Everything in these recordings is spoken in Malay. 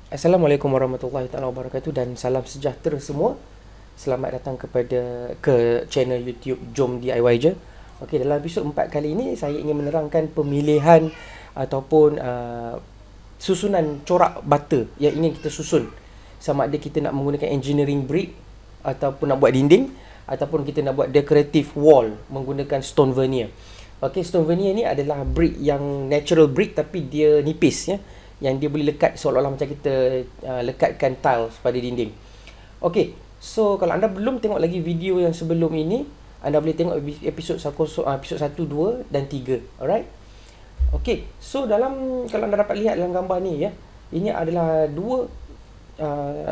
Assalamualaikum warahmatullahi taala wabarakatuh dan salam sejahtera semua. Selamat datang ke channel YouTube Jom DIY Je. Okey, dalam episod 4 kali ini saya ingin menerangkan pemilihan ataupun susunan corak bata yang ingin kita susun. Sama ada kita nak menggunakan engineering brick ataupun nak buat dinding ataupun kita nak buat decorative wall menggunakan stone veneer. Okey, stone veneer ni adalah brick yang natural brick tapi dia nipis ya, yang dia boleh lekat seolah-olah macam kita lekatkan tiles pada dinding. Okey, so kalau anda belum tengok lagi video yang sebelum ini, anda boleh tengok episod 1, 2 dan 3. Alright. Okey, so kalau anda dapat lihat dalam gambar ni ya, ini adalah dua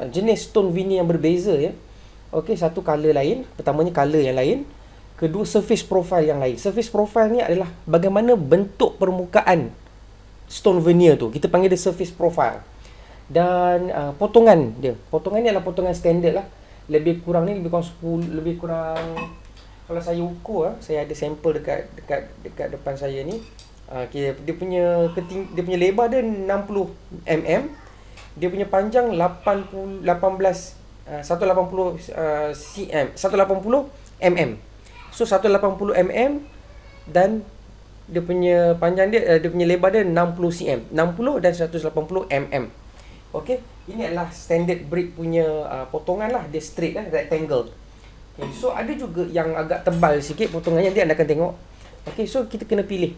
jenis stone veneer yang berbeza ya. Okey, satu color lain, pertamanya color yang lain, kedua surface profile yang lain. Surface profile ni adalah bagaimana bentuk permukaan stone veneer tu, kita panggil dia surface profile. Dan potongan ni adalah potongan standard lah. Lebih kurang ni lebih kurang 10, lebih kurang, kalau saya ukur saya ada sampel dekat depan saya ni. Dia punya dia punya lebar dia 60 mm, dia punya panjang 180 cm, 180 mm. So 180 mm dan dia punya panjang dia punya lebar dia 60 cm, 60 dan 180 mm. Okey, ini adalah standard brick punya potongan lah, dia straight lah, rectangle. Okay, so ada juga yang agak tebal sikit potongannya, nanti anda akan tengok. Okey, so kita kena pilih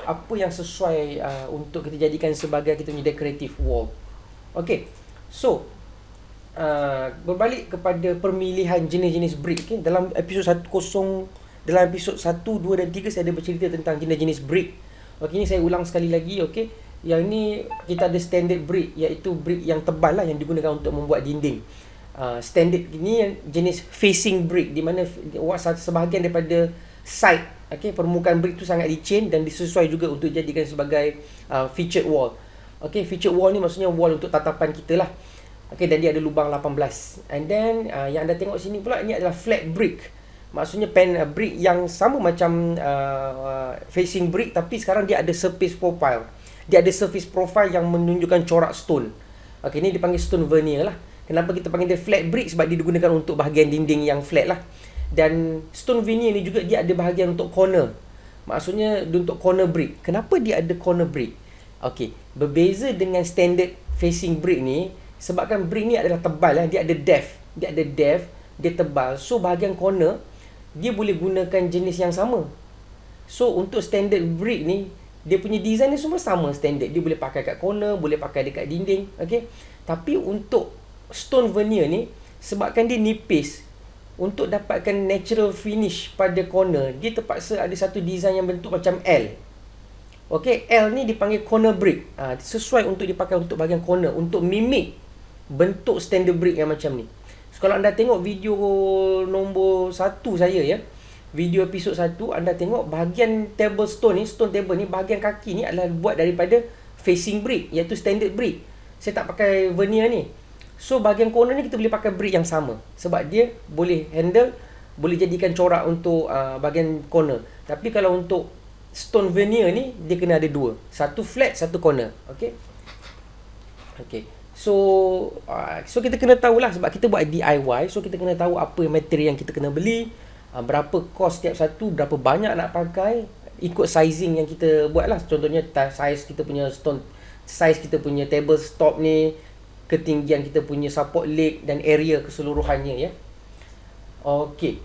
apa yang sesuai untuk kita jadikan sebagai kita punya decorative wall. Okey, so berbalik kepada pemilihan jenis-jenis brick. Okay? Dalam episod 1, 2 dan 3 saya ada bercerita tentang jenis-jenis brick. Okey, ini saya ulang sekali lagi. Okey, yang ni kita ada standard brick, iaitu brick yang tebal lah, yang digunakan untuk membuat dinding. Standard ni yang jenis facing brick, di mana sebahagian daripada side, okey, permukaan brick tu sangat licin dan disesuai juga untuk dijadikan sebagai featured wall. Okey, featured wall ni maksudnya wall untuk tatapan kita lah. Okey, dan dia ada lubang 18. And then yang anda tengok sini pula, ini adalah flat brick. Maksudnya brick yang sama macam facing brick, tapi sekarang dia ada surface profile. Dia ada surface profile yang menunjukkan corak stone. Okey, ini dipanggil stone veneer lah. Kenapa kita panggil dia flat brick? Sebab dia digunakan untuk bahagian dinding yang flat lah. Dan stone veneer ni juga dia ada bahagian untuk corner. Maksudnya untuk corner brick. Kenapa dia ada corner brick? Okey, berbeza dengan standard facing brick ni, sebabkan brick ni adalah tebal lah, dia ada depth. Dia tebal. So bahagian corner dia boleh gunakan jenis yang sama. So untuk standard brick ni, dia punya design ni semua sama standard. Dia boleh pakai kat corner, boleh pakai dekat dinding. Okay. Tapi untuk stone veneer ni, sebabkan dia nipis, untuk dapatkan natural finish pada corner, dia terpaksa ada satu design yang bentuk macam L. Okay, L ni dipanggil corner brick. Sesuai untuk dipakai untuk bahagian corner, untuk mimik bentuk standard brick yang macam ni. So, kalau anda tengok video nombor 1 saya ya, video episod 1, anda tengok bahagian table stone ni, stone table ni, bahagian kaki ni adalah buat daripada facing brick, iaitu standard brick. Saya tak pakai veneer ni. So bahagian corner ni kita boleh pakai brick yang sama, sebab dia boleh handle, boleh jadikan corak untuk bahagian corner. Tapi kalau untuk stone veneer ni, dia kena ada dua, satu flat, satu corner. Okay. So kita kena tahulah, sebab kita buat DIY, so kita kena tahu apa material yang kita kena beli, berapa kos setiap satu, berapa banyak nak pakai, ikut sizing yang kita buat lah. Contohnya size kita punya stone, size kita punya table top ni, ketinggian kita punya support leg dan area keseluruhannya ya. Okey.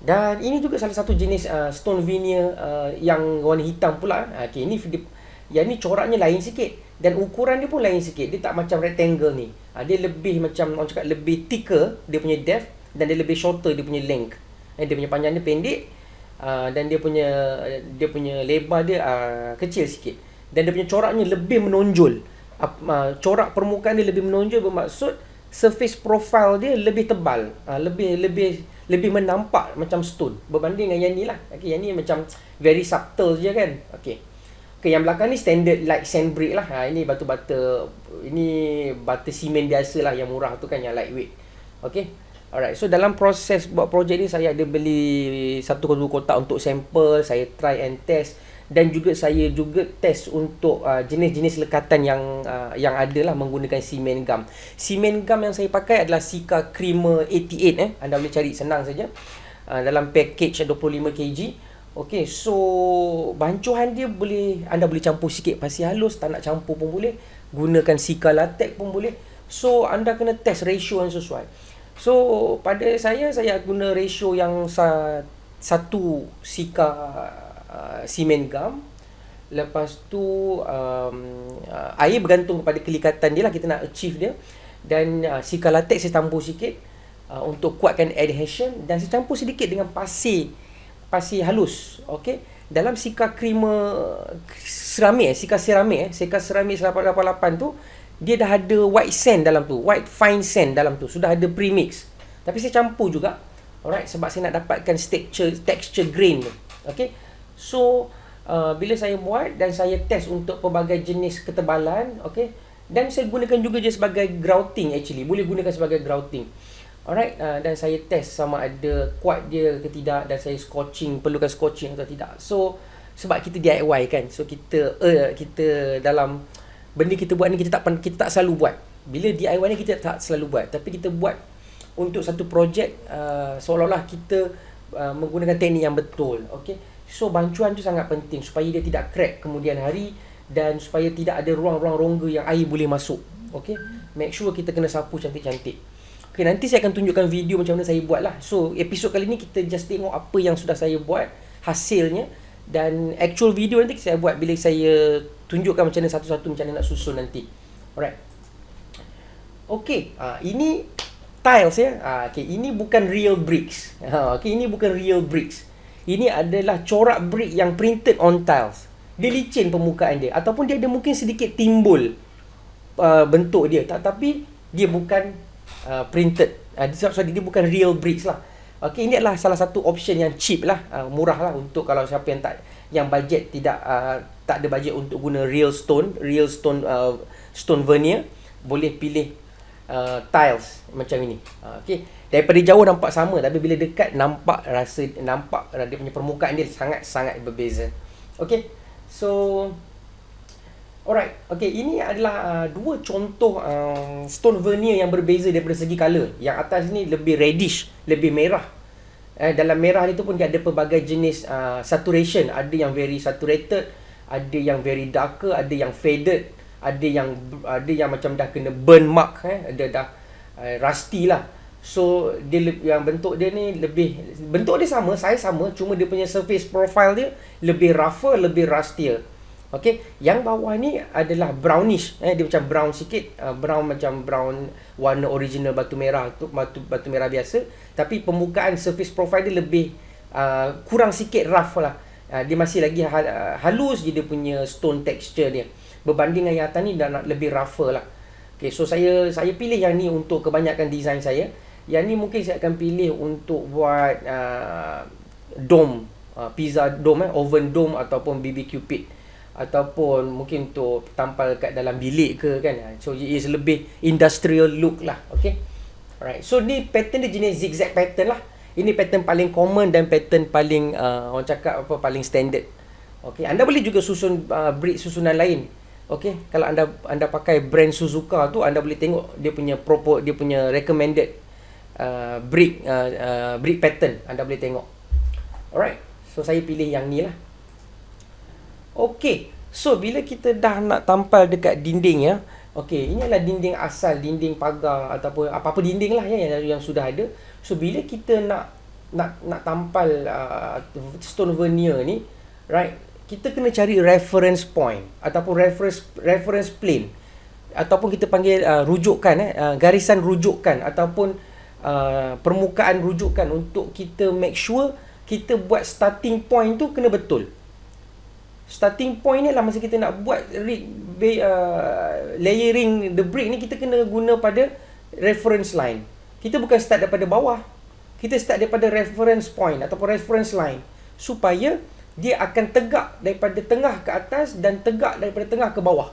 Dan ini juga salah satu jenis stone veneer yang warna hitam pula. Okey, yang ni coraknya lain sikit dan ukuran dia pun lain sikit. Dia tak macam rectangle ni. Dia lebih macam orang cakap lebih thicker dia punya depth, dan dia lebih shorter dia punya length. Dia punya panjang dia pendek, dan dia punya lebar dia kecil sikit, dan dia punya coraknya lebih menonjol. Corak permukaan dia lebih menonjol, bermaksud surface profile dia lebih tebal, lebih menampak macam stone berbanding dengan yang ni lah. Yang ni macam very subtle je kan. Yang belakang ni standard light sand brick lah. Ini batu-bata, ini batu simen biasa lah, yang murah tu kan, yang lightweight. Alright, so dalam proses buat projek ni, saya ada beli 1 ke 2 kotak untuk sampel, saya try and test. dan juga saya juga test untuk jenis-jenis lekatan yang ada lah menggunakan cement gum. Cement gum yang saya pakai adalah Sika Creamer 88 anda boleh cari senang saja. Dalam package 25 kg. Okey, so bancuhan dia anda boleh campur sikit pasir halus, tak nak campur pun boleh. Gunakan Sika Latex pun boleh. So anda kena test ratio yang sesuai. So pada saya guna ratio yang satu Sika cement gum. Lepas tu air bergantung kepada kelikatan dia lah, kita nak achieve dia. Dan Sika Latex saya campur sikit untuk kuatkan adhesion, dan saya campur sedikit dengan pasir halus. Okey, dalam Sika Creamer Sika Ceramik 888 tu dia dah ada white sand dalam tu, white fine sand dalam tu, sudah ada premix. Tapi saya campur juga, alright, sebab saya nak dapatkan texture grain tu. Okey, so bila saya buat dan saya test untuk pelbagai jenis ketebalan, okey, dan saya gunakan juga je sebagai grouting, actually boleh gunakan sebagai grouting. Alright, dan saya test sama ada kuat dia ke tidak, dan saya perlukan scorching atau tidak. So sebab kita DIY kan, so kita dalam benda kita buat ni kita tak selalu buat. Bila DIY ni kita tak selalu buat, tapi kita buat untuk satu projek seolah-olah kita menggunakan teknik yang betul. Okey, so bancuan tu sangat penting supaya dia tidak crack kemudian hari, dan supaya tidak ada ruang-ruang rongga yang air boleh masuk. Okey, make sure kita kena sapu cantik-cantik. Okay, nanti saya akan tunjukkan video macam mana saya buat lah. So episod kali ni kita just tengok apa yang sudah saya buat, hasilnya, dan actual video nanti saya buat bila saya tunjukkan macam mana satu-satu, macam mana nak susun nanti. Alright. Okay, ini tiles ya. Okay, ini bukan real bricks. Okay, ini bukan real bricks. Ini adalah corak brick yang printed on tiles. Dia licin permukaan dia, ataupun dia ada mungkin sedikit timbul bentuk dia, tapi dia bukan printed. Sorry, dia bukan real bricks lah. Okay, ini adalah salah satu option yang cheap lah, murah lah, untuk kalau siapa yang budget tak ada budget untuk guna real stone veneer, boleh pilih tiles macam ini. Okay, daripada jauh nampak sama, tapi bila dekat nampak dia punya permukaan dia sangat-sangat berbeza. Okay, so alright, okay, ini adalah dua contoh stone veneer yang berbeza daripada segi color. Yang atas ni lebih reddish, lebih merah. Dalam merah itu pun dia ada pelbagai jenis saturation. Ada yang very saturated, ada yang very darker, ada yang faded, ada yang macam dah kena burn mark, ada dah rusty lah. So yang bentuk dia ni bentuk dia sama, size sama, cuma dia punya surface profile dia lebih rougher, lebih rustier. Okey, yang bawah ni adalah brownish, dia macam brown sikit, macam brown warna original batu merah tu, batu merah biasa, tapi permukaan surface profile dia lebih kurang sikit rough lah. Dia masih lagi halus je dia punya stone texture dia, berbanding dengan yang atas ni dah nak lebih rougher lah. Okey, so saya pilih yang ni untuk kebanyakan design saya. Yang ni mungkin saya akan pilih untuk buat dome, pizza dome, oven dome, ataupun BBQ pit, ataupun mungkin untuk tampal kat dalam bilik ke kan. So it is lebih industrial look lah. Okay, alright, so ni pattern dia jenis zigzag pattern lah. Ini pattern paling common dan pattern paling orang cakap paling standard. Okay, anda boleh juga susun brick susunan lain. Okay, kalau anda pakai brand Suzuka tu, anda boleh tengok dia punya recommended brick pattern, anda boleh tengok. Alright, so saya pilih yang ni lah. Okey, so bila kita dah nak tampal dekat dinding ya. Okey, ini adalah dinding asal, dinding pagar ataupun apa-apa dinding lah ya yang sudah ada. So bila kita nak tampal stone veneer ni, right? Kita kena cari reference point ataupun reference plane, ataupun kita panggil rujukan, garisan rujukan ataupun permukaan rujukan, untuk kita make sure kita buat starting point tu kena betul. Starting point ni lah masa kita nak buat layering the brick ni, kita kena guna pada reference line. Kita bukan start daripada bawah, kita start daripada reference point ataupun reference line, supaya dia akan tegak daripada tengah ke atas dan tegak daripada tengah ke bawah.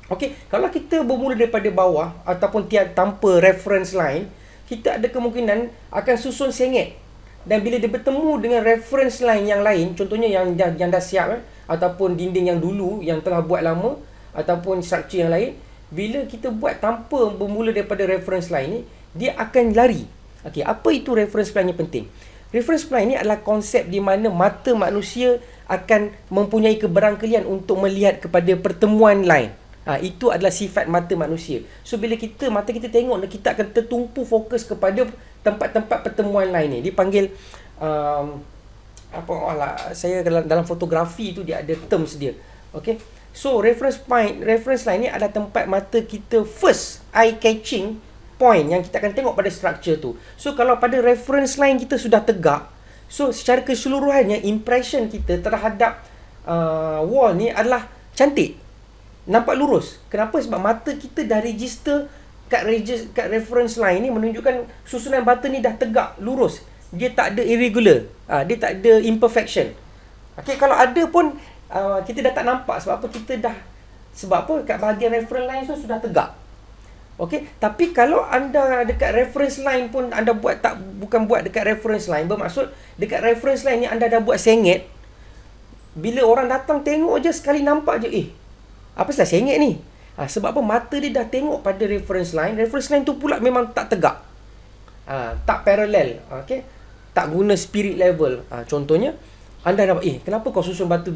Okey, kalau kita bermula daripada bawah ataupun tanpa reference line, kita ada kemungkinan akan susun sengit. Dan bila dia bertemu dengan reference line yang lain, contohnya yang dah siap ataupun dinding yang dulu yang telah buat lama ataupun struktur yang lain, bila kita buat tanpa bermula daripada reference line ni, dia akan lari. Okey, apa itu reference line yang penting? Reference line ni adalah konsep di mana mata manusia akan mempunyai keberangkalian untuk melihat kepada pertemuan line. Itu adalah sifat mata manusia. So bila mata kita tengok, kita akan tertumpu fokus kepada tempat-tempat pertemuan lain ni. Dipanggil saya dalam fotografi tu dia ada terms dia. Okay. So reference line ni adalah tempat mata kita first eye catching point yang kita akan tengok pada structure tu. So kalau pada reference line kita sudah tegak, so secara keseluruhannya impression kita terhadap wall ni adalah cantik, nampak lurus. Kenapa? Sebab mata kita dah register kat reference line ni menunjukkan susunan bata ni dah tegak, lurus. Dia tak ada irregular. Dia tak ada imperfection. Okay, kalau ada pun kita dah tak nampak. Sebab apa? Sebab apa? Kat bahagian reference line tu sudah tegak. Okay, tapi kalau anda dekat reference line pun anda bukan buat dekat reference line, bermaksud dekat reference line ni anda dah buat sengit. Bila orang datang tengok je, sekali nampak je, apa salah sengit ni? Sebab apa? Mata dia dah tengok pada reference line. Reference line tu pula memang tak tegak. Tak parallel. Okay? Tak guna spirit level. Contohnya, anda nampak, kenapa kau susun batu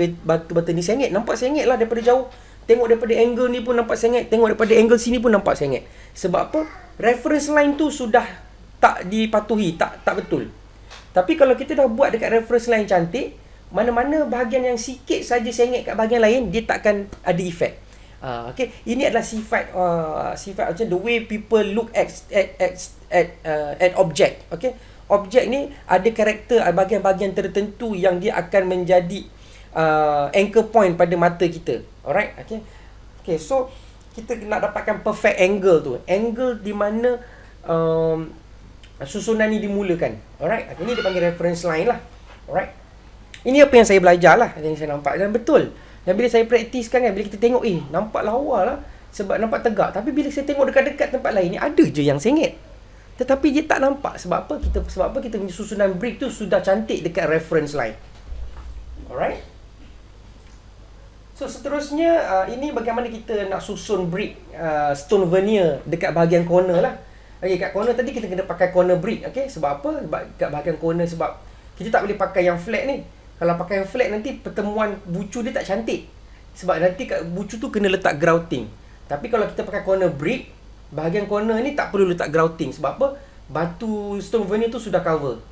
ni sengit? Nampak sengit lah daripada jauh. Tengok daripada angle ni pun nampak sengit. Tengok daripada angle sini pun nampak sengit. Sebab apa? Reference line tu sudah tak dipatuhi. Tak betul. Tapi kalau kita dah buat dekat reference line cantik, mana-mana bahagian yang sikit saja sengit kat bahagian lain, dia takkan ada efek. Okay, ini adalah sifat macam the way people look at object. Okay, objek ni ada karakter bahagian-bahagian tertentu yang dia akan menjadi anchor point pada mata kita. Alright, okay, so kita nak dapatkan perfect angle tu, angle di mana susunan ni dimulakan. Alright, ini dipanggil reference line lah. Alright, ini apa yang saya belajar lah, yang saya nampak dan betul. Dan bila saya praktiskan kan, bila kita tengok, nampak lawa lah sebab nampak tegak. Tapi bila saya tengok dekat-dekat tempat lain ni, ada je yang sengit. Tetapi dia tak nampak. Sebab apa? Kita punya susunan brick tu sudah cantik dekat reference line. Alright. So seterusnya, ini bagaimana kita nak susun brick stone veneer dekat bahagian corner lah. Okay, kat corner tadi kita kena pakai corner brick. Okay, sebab apa? Sebab kat bahagian corner, sebab kita tak boleh pakai yang flat ni. Kalau pakai yang flat nanti pertemuan bucu dia tak cantik. Sebab nanti kat bucu tu kena letak grouting. Tapi kalau kita pakai corner brick, bahagian corner ni tak perlu letak grouting. Sebab apa? Batu stone veneer tu sudah cover.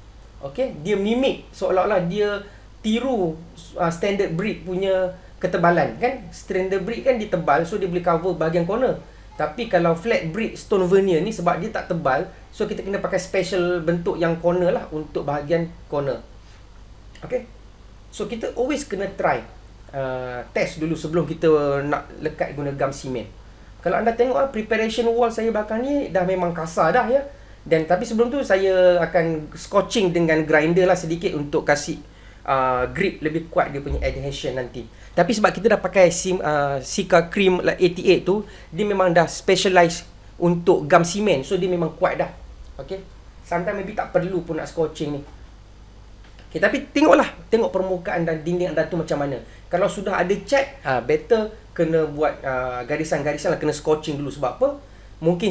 Okay? Dia mimik seolah-olah dia tiru standard brick punya ketebalan kan. Standard brick kan dia tebal, so dia boleh cover bahagian corner. Tapi kalau flat brick stone veneer ni, sebab dia tak tebal, so kita kena pakai special bentuk yang corner lah untuk bahagian corner. Okay? So kita always kena try test dulu sebelum kita nak lekat guna gam simen. Kalau anda tengok preparation wall saya belakang ni dah memang kasar dah ya. Dan tapi sebelum tu saya akan scotching dengan grinder lah sedikit untuk kasih grip lebih kuat dia punya adhesion nanti. Tapi sebab kita dah pakai Sika Cream 88 tu, dia memang dah specialize untuk gam simen, so dia memang kuat dah. Okay, sometimes maybe tak perlu pun nak scotching ni. Okay, tapi tengok permukaan dan dinding anda tu macam mana. Kalau sudah ada cat, better kena buat garisan-garisan lah, kena scotching dulu. Sebab apa? Mungkin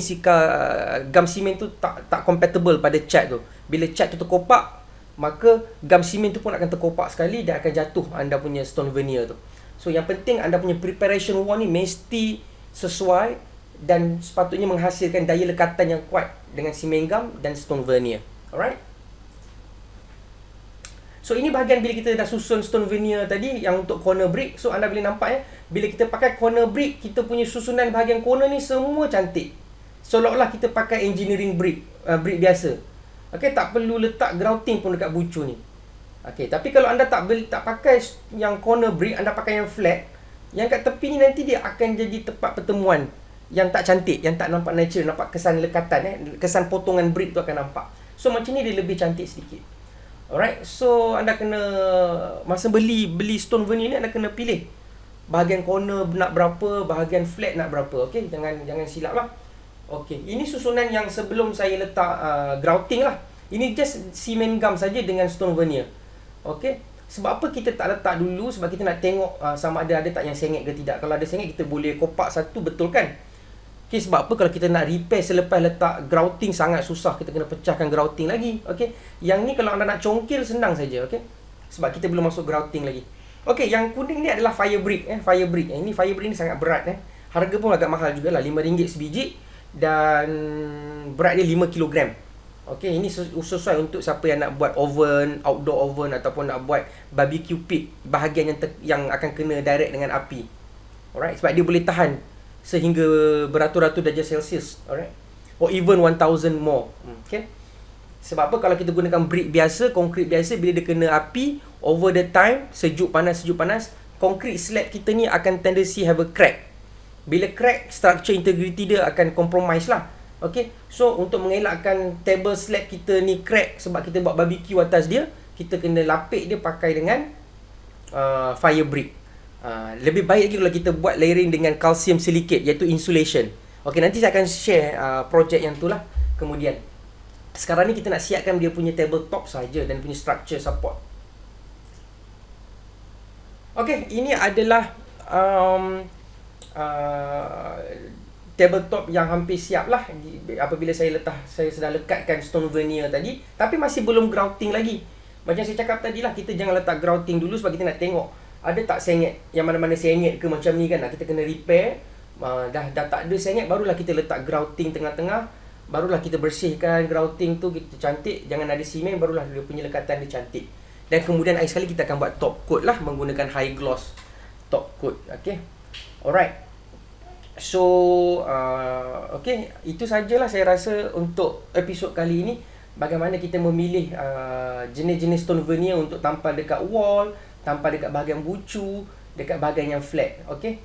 gam simen tu tak compatible pada cat tu. Bila cat tu terkopak, maka gam simen tu pun akan terkopak sekali dan akan jatuh anda punya stone veneer tu. So yang penting anda punya preparation wall ni mesti sesuai dan sepatutnya menghasilkan daya lekatan yang kuat dengan simen gam dan stone veneer. Alright? So ini bahagian bila kita dah susun stone veneer tadi yang untuk corner brick. So anda boleh nampak ya, bila kita pakai corner brick, kita punya susunan bahagian corner ni semua cantik. Seolah-olah kita pakai engineering brick, brick biasa. Okay, tak perlu letak grouting pun dekat bucu ni. Okay, tapi kalau anda tak pakai yang corner brick, anda pakai yang flat, yang kat tepi ni nanti dia akan jadi tempat pertemuan yang tak cantik, yang tak nampak natural, nampak kesan lekatan kesan potongan brick tu akan nampak. So macam ni dia lebih cantik sedikit. Alright, so anda kena masa beli stone veneer ni anda kena pilih bahagian corner nak berapa, bahagian flat nak berapa. Okey, jangan silap lah. Okey, ini susunan yang sebelum saya letak grouting lah. Ini just cement gum saja dengan stone veneer. Okey. Sebab apa kita tak letak dulu? Sebab kita nak tengok sama ada tak yang sengit ke tidak. Kalau ada sengit, kita boleh kopak satu, betul kan? Okay, sebab apa kalau kita nak repair selepas letak grouting sangat susah. Kita kena pecahkan grouting lagi. Okay. Yang ni kalau anda nak congkil senang saja. Okay. Sebab kita belum masuk grouting lagi. Okay, yang kuning ni adalah fire brick. Fire brick. Ini fire brick ni sangat berat. Harga pun agak mahal jugalah. RM5 sebiji. Dan berat dia 5 kilogram. Okay, ini sesuai untuk siapa yang nak buat oven, outdoor oven ataupun nak buat barbecue pit. Bahagian yang akan kena direct dengan api. Alright, sebab dia boleh tahan sehingga beratus-ratus darjah Celsius. Alright, or even 1000 more. Okay. Sebab apa, kalau kita gunakan brick biasa, konkrit biasa, bila dia kena api, over the time, sejuk panas, konkrit slab kita ni akan tendency have a crack. Bila crack, structure integrity dia akan compromise lah. Okay. So untuk mengelakkan table slab kita ni crack sebab kita buat barbecue atas dia, kita kena lapik dia pakai dengan fire brick. Lebih baik lagi kalau kita buat layering dengan calcium silicate, iaitu insulation. Okey, nanti saya akan share projek yang tu lah kemudian. Sekarang ni kita nak siapkan dia punya tabletop saja dan punya structure support. Okey, ini adalah tabletop yang hampir siap lah apabila saya sedang lekatkan stone veneer tadi, tapi masih belum grouting lagi. Macam saya cakap tadi lah, kita jangan letak grouting dulu sebab kita nak tengok ada tak sengit, yang mana-mana sengit ke macam ni kan. Kita kena repair. Dah tak ada sengit, barulah kita letak grouting tengah-tengah. Barulah kita bersihkan grouting tu, kita cantik. Jangan ada simen, barulah dia punya lekatan dia cantik. Dan kemudian akhir sekali kita akan buat top coat lah, menggunakan high gloss top coat. Okay. Alright. So okay, itu sajalah saya rasa untuk episod kali ini. Bagaimana kita memilih jenis-jenis stone veneer untuk tampal dekat wall, tampal dekat bahagian bucu, dekat bahagian yang flat. Okay.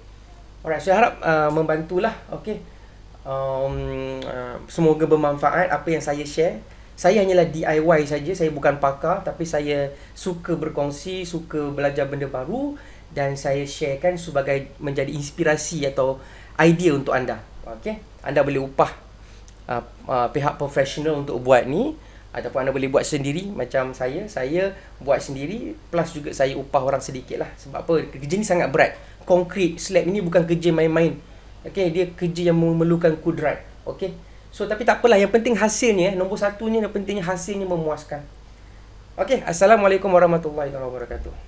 Alright, saya harap membantulah. Okay. Semoga bermanfaat apa yang saya share. Saya hanyalah DIY saja, saya bukan pakar, tapi saya suka berkongsi, suka belajar benda baru, dan saya sharekan sebagai menjadi inspirasi atau idea untuk anda. Okay. Anda boleh upah pihak profesional untuk buat ni, ataupun anda boleh buat sendiri macam saya buat sendiri, plus juga saya upah orang sedikit lah. Sebab apa? Kerja ni sangat berat. Konkrit slab ini bukan kerja main-main. Okay, dia kerja yang memerlukan kudrat. Okay. So tapi tak apalah, yang penting hasilnya. Nombor satunya, yang pentingnya hasilnya memuaskan. Okay. Assalamualaikum warahmatullahi wabarakatuh.